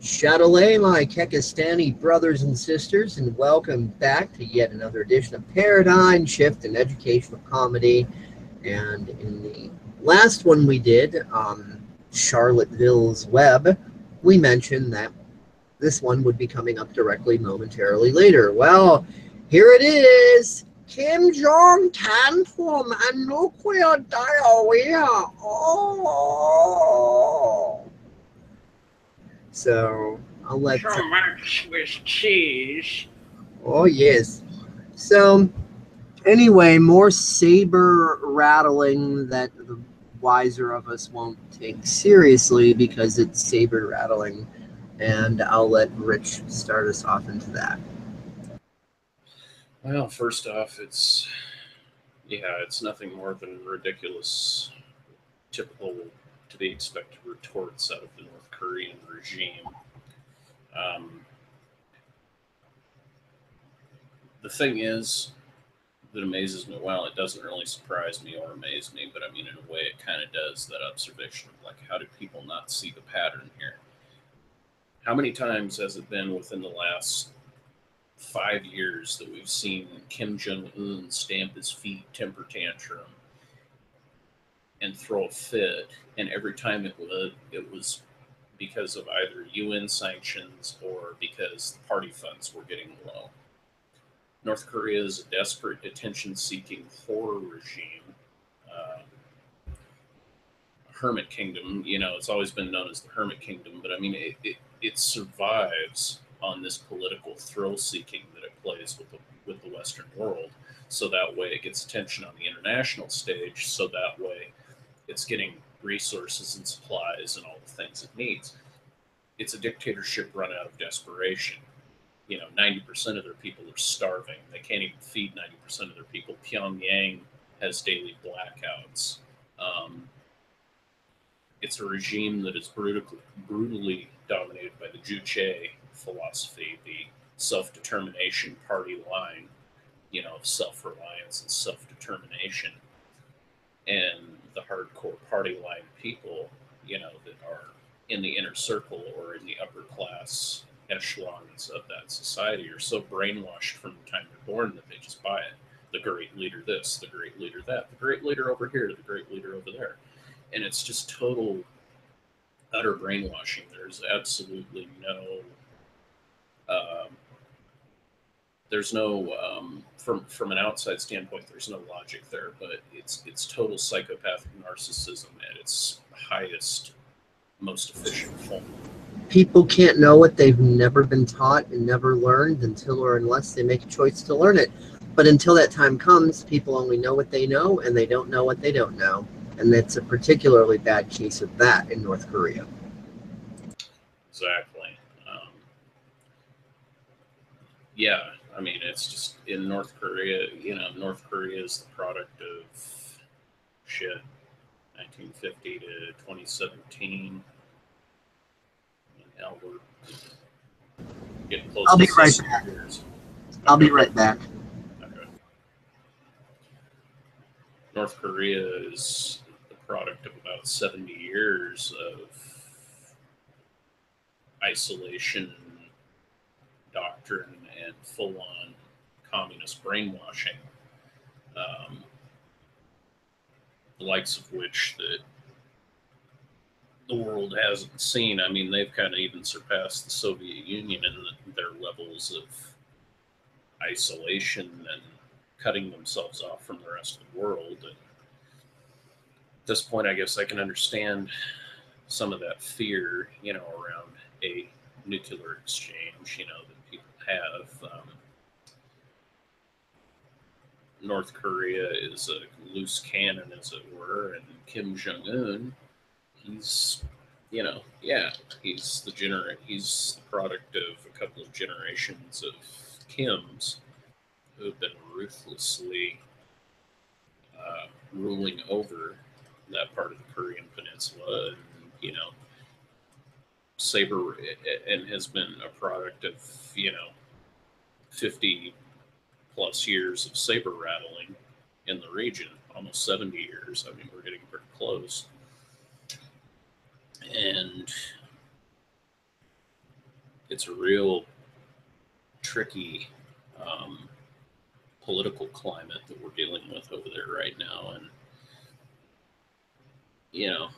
Chatelet, my Kekistani brothers and sisters, and welcome back to yet another edition of Paradigm Shift in Educational Comedy. And in the last one we did, Charlottesville's Web, we mentioned that this one would be coming up directly momentarily later. Well, here it is. Jung Tantrum Nuclear Diareah. Oh. So I'll let. So much with cheese. Oh yes. So anyway, more saber rattling that the wiser of us won't take seriously because it's saber rattling, and I'll let Rich start us off into that. Well, first off, it's nothing more than ridiculous, typical to be expected retorts out of the North Korean regime. Um, the thing is that amazes me. Well, it doesn't really surprise me or amaze me, but I mean, in a way, it kind of does. That observation of like, how do people not see the pattern here? How many times has it been within the last 5 years that we've seen Kim Jong Un stamp his feet, temper tantrum, and throw a fit? And every time it was because of either UN sanctions or because the party funds were getting low. North Korea is a desperate, attention-seeking horror regime. Uh, Hermit Kingdom, it's always been known as the Hermit Kingdom, but I mean, it survives on this political thrill seeking that it plays with the Western world. So that way it gets attention on the international stage. So that way it's getting resources and supplies and all the things it needs. It's a dictatorship run out of desperation. 90% of their people are starving. They can't even feed 90% of their people. Pyongyang has daily blackouts. Um, it's a regime that is brutally dominated by the Juche philosophy, the self-determination party line, of self-reliance and self-determination, and the hardcore party line people, that are in the inner circle or in the upper class echelons of that society are so brainwashed from the time they're born that they just buy it. The great leader this, the great leader that, the great leader over here, the great leader over there. And it's just total, utter brainwashing. There's absolutely um, from an outside standpoint, there's no logic there, but it's total psychopathic narcissism at its highest, most efficient form. People can't know what they've never been taught and never learned until or unless they make a choice to learn it. But until that time comes, people only know what they know and they don't know what they don't know. And that's a particularly bad case of that in North Korea. Exactly. Yeah, I mean, it's just in North Korea, North Korea is the product of shit, 1950 to 2017. Now we're getting close I'll to be right 60 back. years. I'll be right back. Okay. North Korea is the product of about 70 years of isolation, doctrine, and full-on communist brainwashing, um, the likes of which the world hasn't seen. I mean, they've kind of even surpassed the Soviet Union in their levels of isolation and cutting themselves off from the rest of the world. And at this point, I guess I can understand some of that fear, around a nuclear exchange, that people have. North Korea is a loose cannon, as it were, and Kim Jong Un, he's, yeah, he's the product of a couple of generations of Kims who have been ruthlessly ruling over that part of the Korean Peninsula, and saber and has been a product of 50 plus years of saber rattling in the region, almost 70 years. I mean, we're getting pretty close. And it's a real tricky political climate that we're dealing with over there right now. And, you know,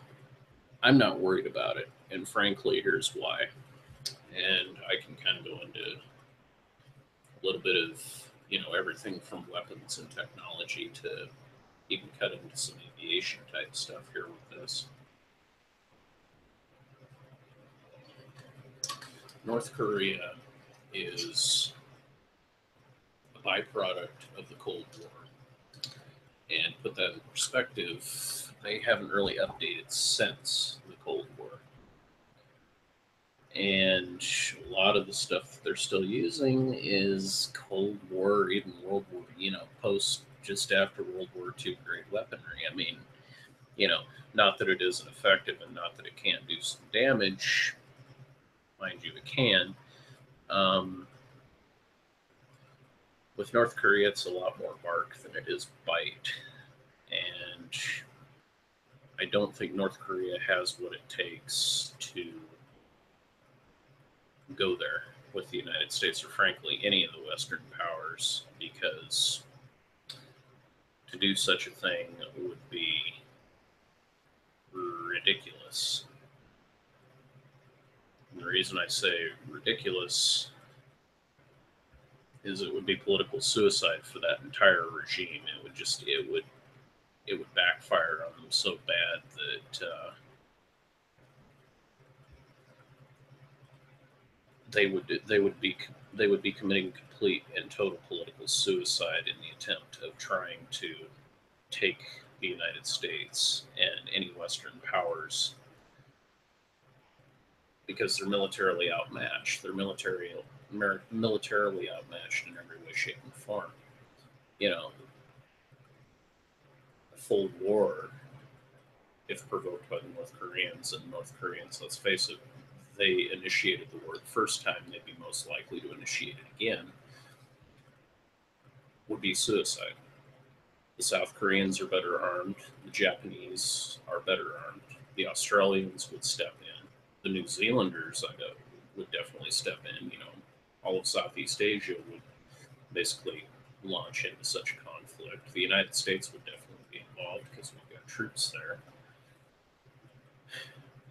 I'm not worried about it. And frankly, here's why. And I can kind of go into a little bit of, everything from weapons and technology to even cut into some aviation type stuff here with this. North Korea is a byproduct of the Cold War. And put that in perspective, they haven't really updated since the Cold War. And a lot of the stuff that they're still using is Cold War, even World War, post just after World War II grade weaponry. I mean, not that it isn't effective and not that it can't do some damage. Mind you, it can. With North Korea, it's a lot more bark than it is bite. And I don't think North Korea has what it takes to go there with the United States or, frankly, any of the Western powers, because to do such a thing would be ridiculous. And the reason I say ridiculous is it would be political suicide for that entire regime. It would backfire on them so bad that they would be committing complete and total political suicide in the attempt of trying to take the United States and any Western powers, because they're militarily outmatched. They're militarily outmatched in every way, shape, and form. A full war, if provoked by the North Koreans, and North Koreans, let's face it, they initiated the war the first time, they'd be most likely to initiate it again, would be suicide. The South Koreans are better armed. The Japanese are better armed. The Australians would step in. The New Zealanders would definitely step in. All of Southeast Asia would basically launch into such a conflict. The United States would definitely be involved because we've got troops there.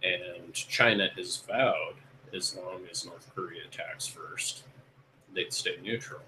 And China has vowed, as long as North Korea attacks first, they'd stay neutral.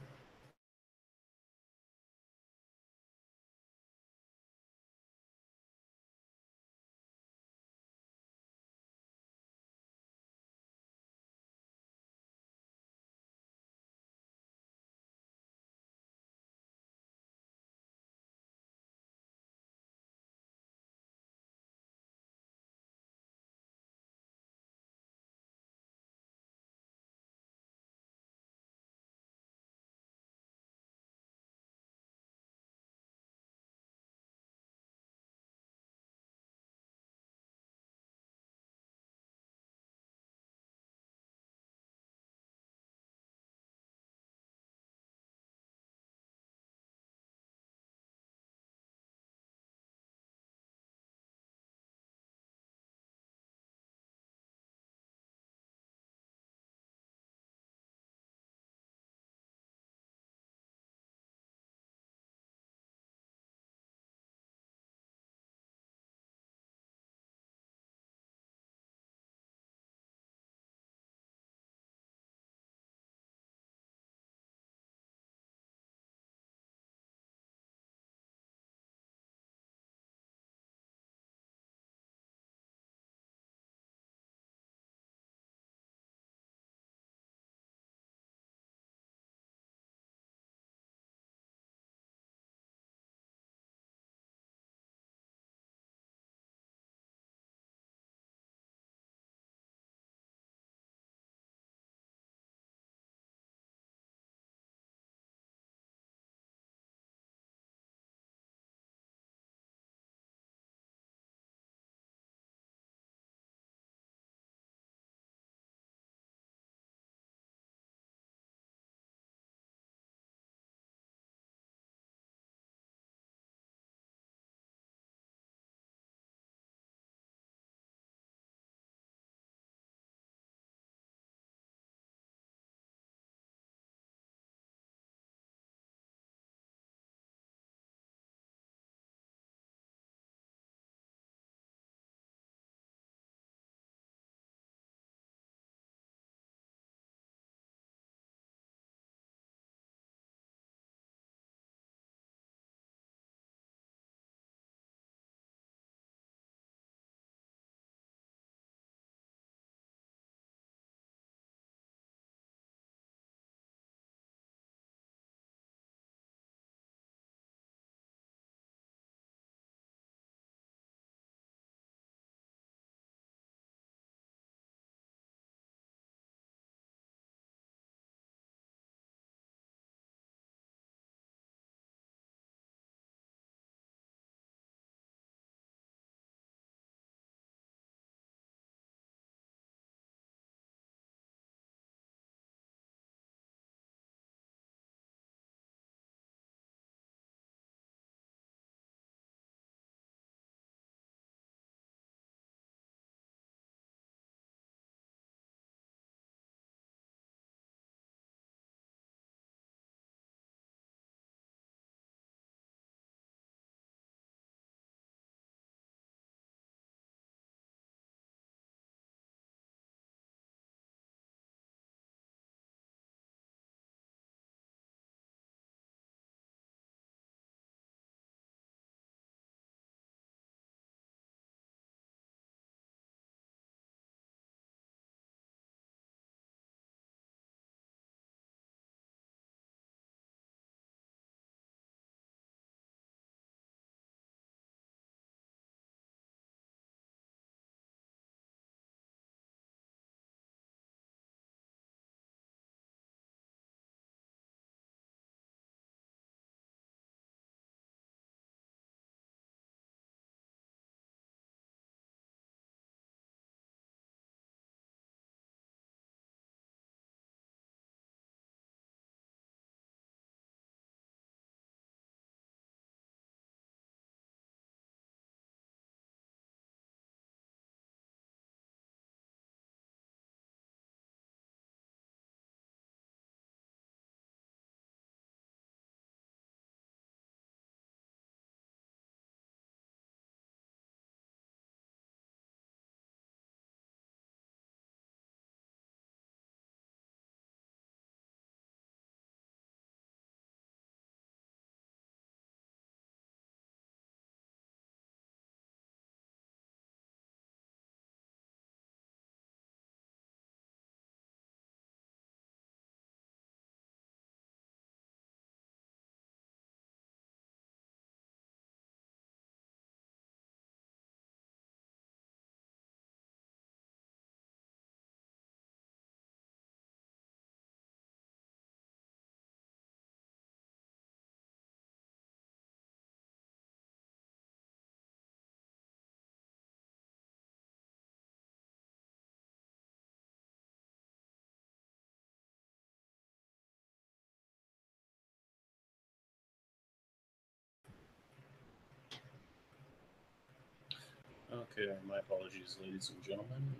Okay, my apologies, ladies and gentlemen.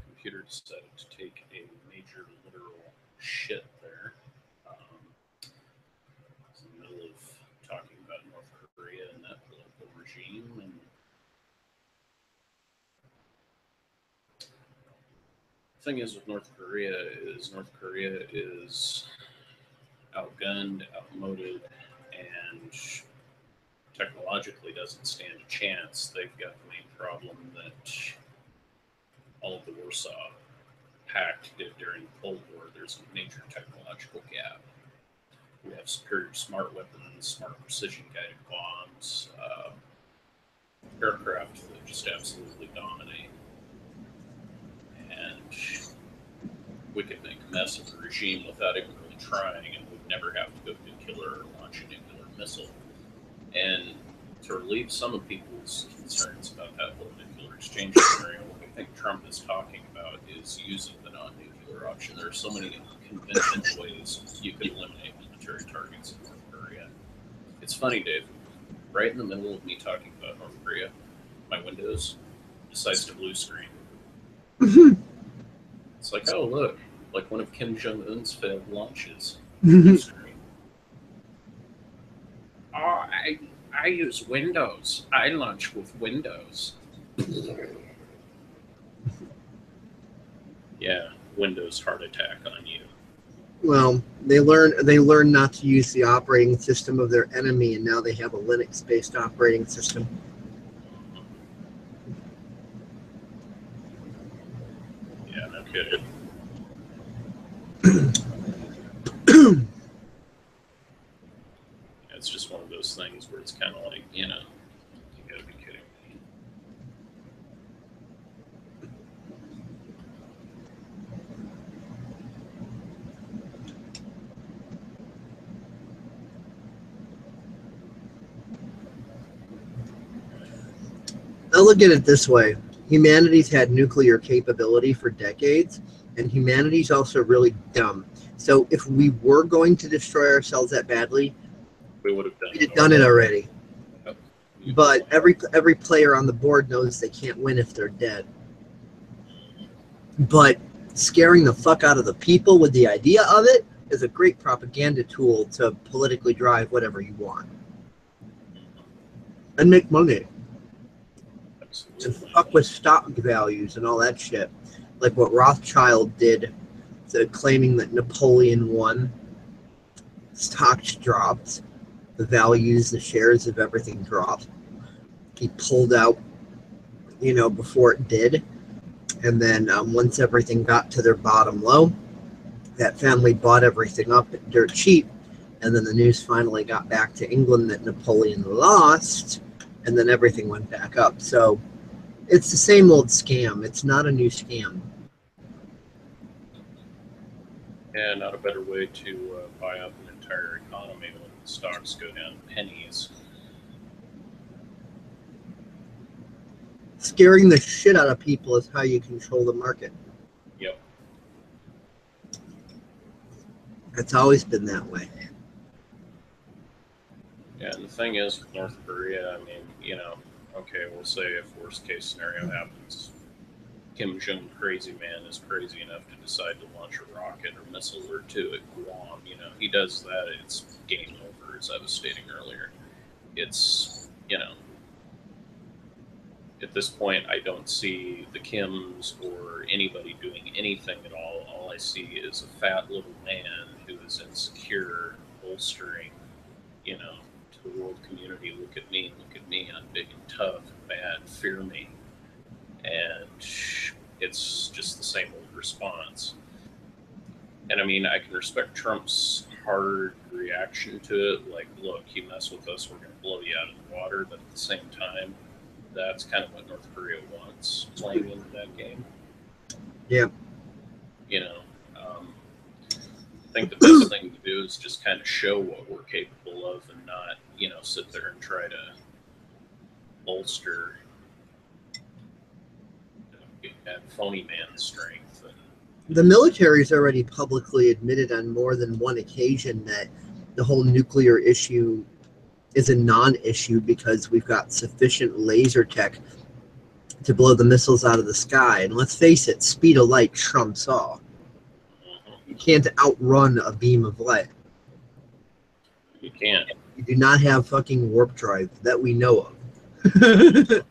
Computer decided to take a major literal shit there. I was in the middle of talking about North Korea and that political regime, and the thing is with North Korea is outgunned, outmoded, and technologically doesn't stand a chance. They've got the main problem that all of the Warsaw Pact did during the Cold War. There's a major technological gap. We have superior smart weapons, smart precision guided bombs, aircraft that just absolutely dominate. And we could make a mess of the regime without even really trying, and we'd never have to go nuclear or launch a nuclear missile. And to relieve some of people's concerns about that whole nuclear exchange scenario, what I think Trump is talking about is using the non-nuclear option. There are so many conventional ways you could eliminate military targets in North Korea. It's funny, Dave. Right in the middle of me talking about North Korea, my Windows decides to blue screen. It's like, oh, look, like one of Kim Jong-un's failed launches. Blue screen. Oh, I use Windows. I launch with Windows. Yeah, Windows heart attack on you. Well, they learn not to use the operating system of their enemy, and now they have a Linux-based operating system. Yeah, no kidding. It's just one of those things where it's kind of like, you gotta be kidding me. I look at it this way. Humanity's had nuclear capability for decades, and humanity's also really dumb. So if we were going to destroy ourselves that badly, We would have done it already. Yep. But every player on the board knows they can't win if they're dead. But scaring the fuck out of the people with the idea of it is a great propaganda tool to politically drive whatever you want. And make money. Absolutely. And fuck with stock values and all that shit. Like what Rothschild did, claiming that Napoleon won. Stocks dropped. The values, the shares of everything dropped. He pulled out, before it did. And then once everything got to their bottom low, that family bought everything up at dirt cheap. And then the news finally got back to England that Napoleon lost, and then everything went back up. So it's the same old scam. It's not a new scam. Yeah, not a better way to buy up an entire economy when the stocks go down pennies. Scaring the shit out of people is how you control the market. Yep. It's always been that way. Yeah, and the thing is with North Korea, I mean, okay, we'll say if worst case scenario happens, Kim Jong crazy man is crazy enough to decide to launch a rocket or missile or two at Guam. He does that, it's game over, as I was stating earlier. It's, at this point, I don't see the Kims or anybody doing anything at all. All I see is a fat little man who is insecure, bolstering, to the world community, look at me, I'm big and tough, bad, fear me. And it's just the same old response. And I mean, I can respect Trump's hard reaction to it. Like, look, you mess with us, we're going to blow you out of the water. But at the same time, that's kind of what North Korea wants playing into that game. Yeah. I think the best thing to do is just kind of show what we're capable of and not, sit there and try to bolster that phony man strength. The military's already publicly admitted on more than one occasion that the whole nuclear issue is a non-issue because we've got sufficient laser tech to blow the missiles out of the sky. And let's face it, speed of light trumps all. You can't outrun a beam of light. You can't. You do not have fucking warp drive that we know of.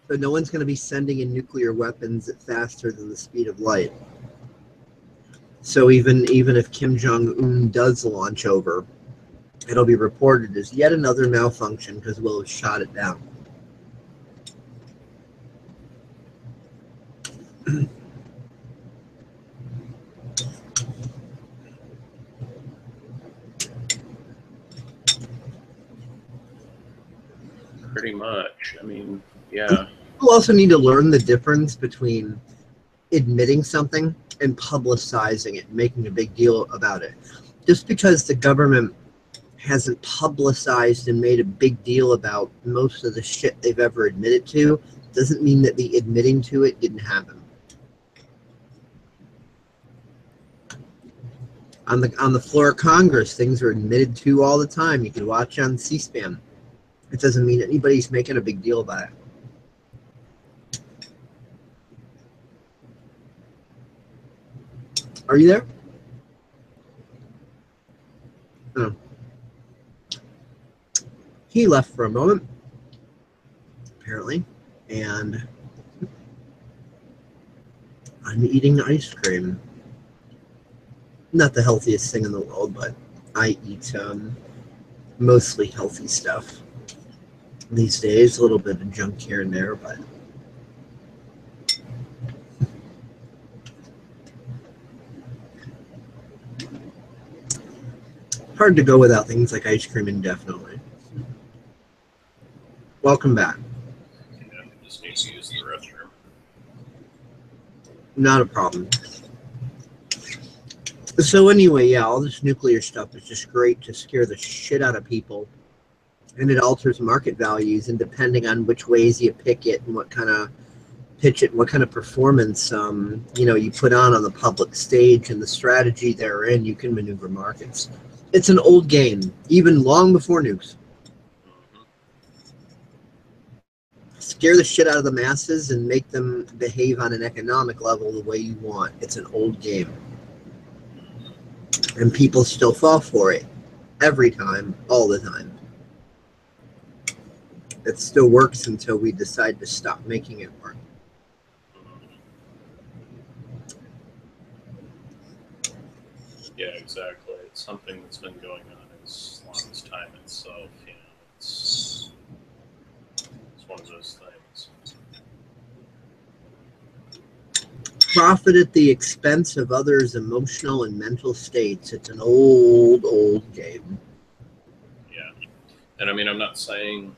So no one's going to be sending in nuclear weapons faster than the speed of light. So even if Kim Jong-un does launch over, it'll be reported as yet another malfunction because we'll have shot it down. Pretty much. I mean, yeah. We'll also need to learn the difference between admitting something and publicizing it, making a big deal about it. Just because the government hasn't publicized and made a big deal about most of the shit they've ever admitted to doesn't mean that the admitting to it didn't happen. On the floor of Congress, things are admitted to all the time. You can watch on C-SPAN. It doesn't mean anybody's making a big deal about it. Are you there? Oh. He left for a moment, apparently, and I'm eating ice cream. Not the healthiest thing in the world, but I eat mostly healthy stuff these days. A little bit of junk here and there, but hard to go without things like ice cream indefinitely. Welcome back. Yeah, I just need to use the restroom. Not a problem. So anyway, yeah, all this nuclear stuff is just great to scare the shit out of people. And it alters market values, and depending on which ways you pick it and what kind of pitch it and what kind of performance you put on the public stage and the strategy therein, you can maneuver markets. It's an old game, even long before nukes. Scare the shit out of the masses and make them behave on an economic level the way you want. It's an old game. And people still fall for it. Every time, all the time. It still works until we decide to stop making it work. Yeah, exactly. It's something that's been going on as long as time itself. You know, it's one of those things. Profit at the expense of others' emotional and mental states. It's an old, old game. Yeah. And I mean, I'm not saying,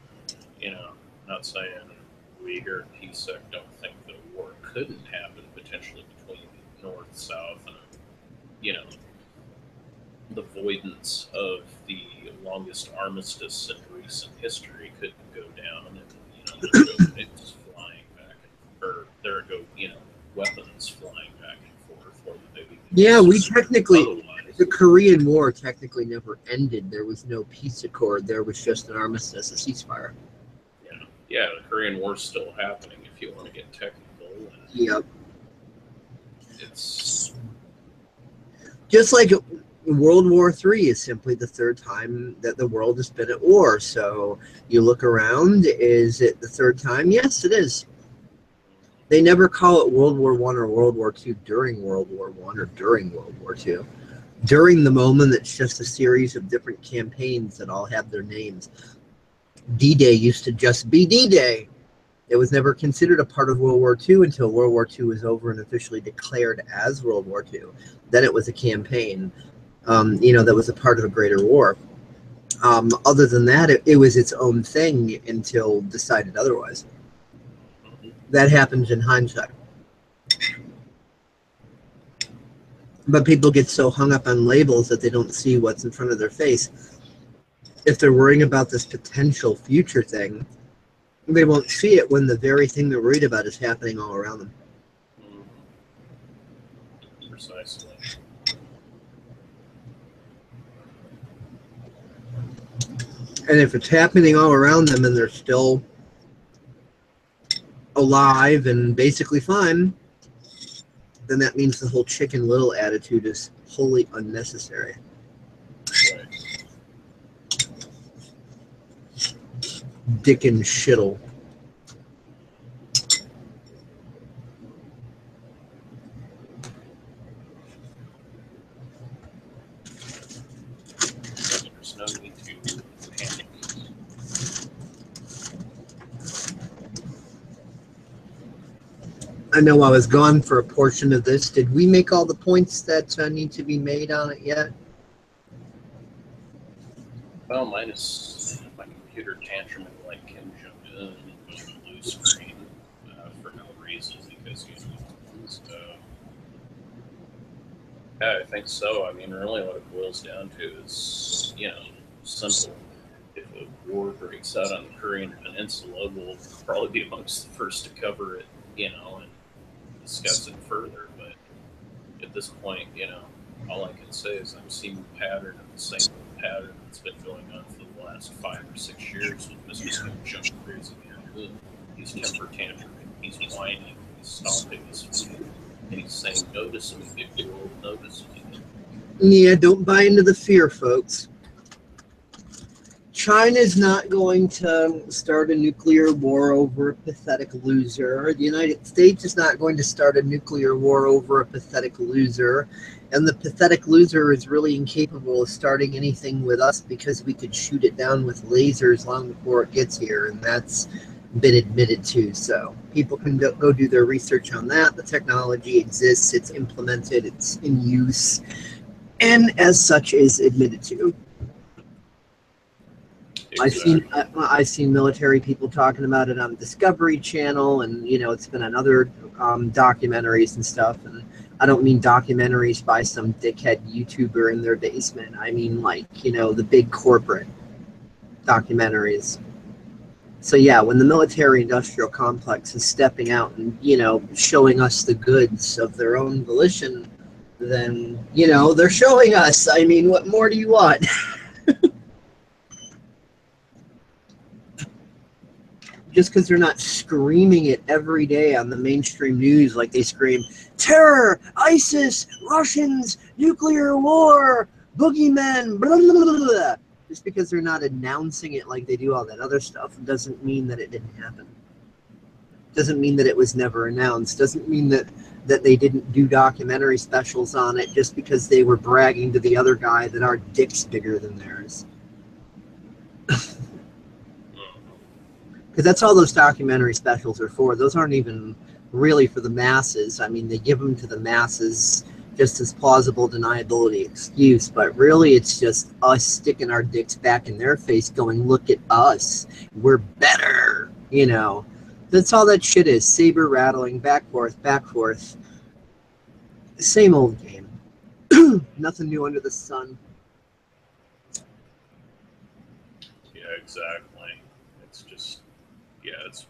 we here at PSEC don't think that a war couldn't happen potentially between North, South, and, the avoidance of the longest armistice in recent history could go down, and it's flying back, there go weapons flying back and forth. Or maybe we technically, the Korean War technically never ended. There was no peace accord. There was just an armistice, a ceasefire. Yeah, the Korean War's still happening if you want to get technical. And yep. It's just like World War III is simply the third time that the world has been at war. So you look around, is it the third time? Yes, it is. They never call it World War I or World War II during World War I or during World War II. During the moment, it's just a series of different campaigns that all have their names. D-Day used to just be D-Day. It was never considered a part of World War II until World War II was over and officially declared as World War II. Then it was a campaign, that was a part of a greater war. Other than that, it was its own thing until decided otherwise. That happens in hindsight. But people get so hung up on labels that they don't see what's in front of their face. If they're worrying about this potential future thing, they won't see it when the very thing they're worried about is happening all around them. Precisely. And if it's happening all around them and they're still alive and basically fine, then that means the whole Chicken Little attitude is wholly unnecessary. Right. Dick and shittle. There's no need to panic. I know I was gone for a portion of this. Did we make all the points that need to be made on it yet? Well, minus my computer tantruming like Kim Jong-un and going to blue screen for no reason because he's so. Yeah, I think so. I mean, really what it boils down to is, simple. If a war breaks out on the Korean Peninsula, we'll probably be amongst the first to cover it, and discuss it further. But at this point, all I can say is I'm seeing the pattern of the same pattern that's been going on for the last 5 or 6 years with Mr. Junk Crazy Man. He's temper tantruming, he's whining, he's stomping his feet, and he's saying, notice me, big world, notice me. Yeah, don't buy into the fear, folks. China's not going to start a nuclear war over a pathetic loser. The United States is not going to start a nuclear war over a pathetic loser. And the pathetic loser is really incapable of starting anything with us because we could shoot it down with lasers long before it gets here. And that's been admitted to. So people can go do their research on that. The technology exists. It's implemented. It's in use. And as such is admitted to. Exactly. I've seen military people talking about it on Discovery Channel, and it's been on other documentaries and stuff. And I don't mean documentaries by some dickhead YouTuber in their basement. I mean the big corporate documentaries. So yeah, when the military-industrial complex is stepping out and showing us the goods of their own volition, then they're showing us. I mean, what more do you want? Just because they're not screaming it every day on the mainstream news like they scream, terror, ISIS, Russians, nuclear war, boogeymen, blah, blah, blah, blah. Just because they're not announcing it like they do all that other stuff doesn't mean that it didn't happen. Doesn't mean that it was never announced. Doesn't mean that they didn't do documentary specials on it just because they were bragging to the other guy that our dick's bigger than theirs. Because that's all those documentary specials are for. Those aren't even really for the masses. I mean, they give them to the masses just as plausible deniability excuse, but really it's just us sticking our dicks back in their face going, look at us. We're better. That's all that shit is. Saber rattling, back forth. Same old game. Nothing new under the sun. Yeah, exactly. It's just,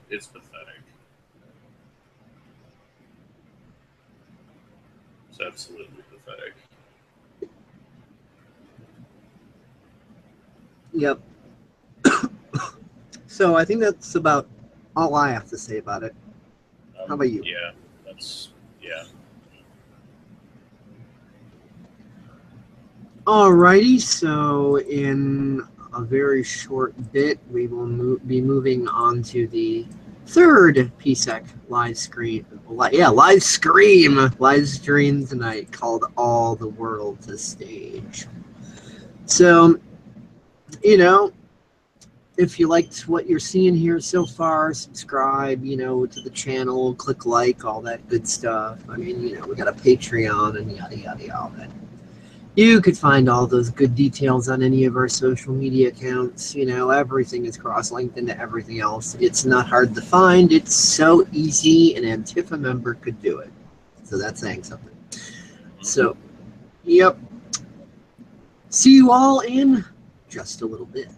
it's pathetic. It's absolutely pathetic. Yep. So I think that's about all I have to say about it. How about you? Yeah. Alrighty, so in a very short bit, we will be moving on to the third PSEC live stream tonight called All the World to Stage. So, if you liked what you're seeing here so far, subscribe, to the channel, click like, all that good stuff. I mean, we got a Patreon and yada, yada, all that. You could find all those good details on any of our social media accounts. Everything is cross-linked into everything else. It's not hard to find. It's so easy, an Antifa member could do it. So that's saying something. So, yep. See you all in just a little bit.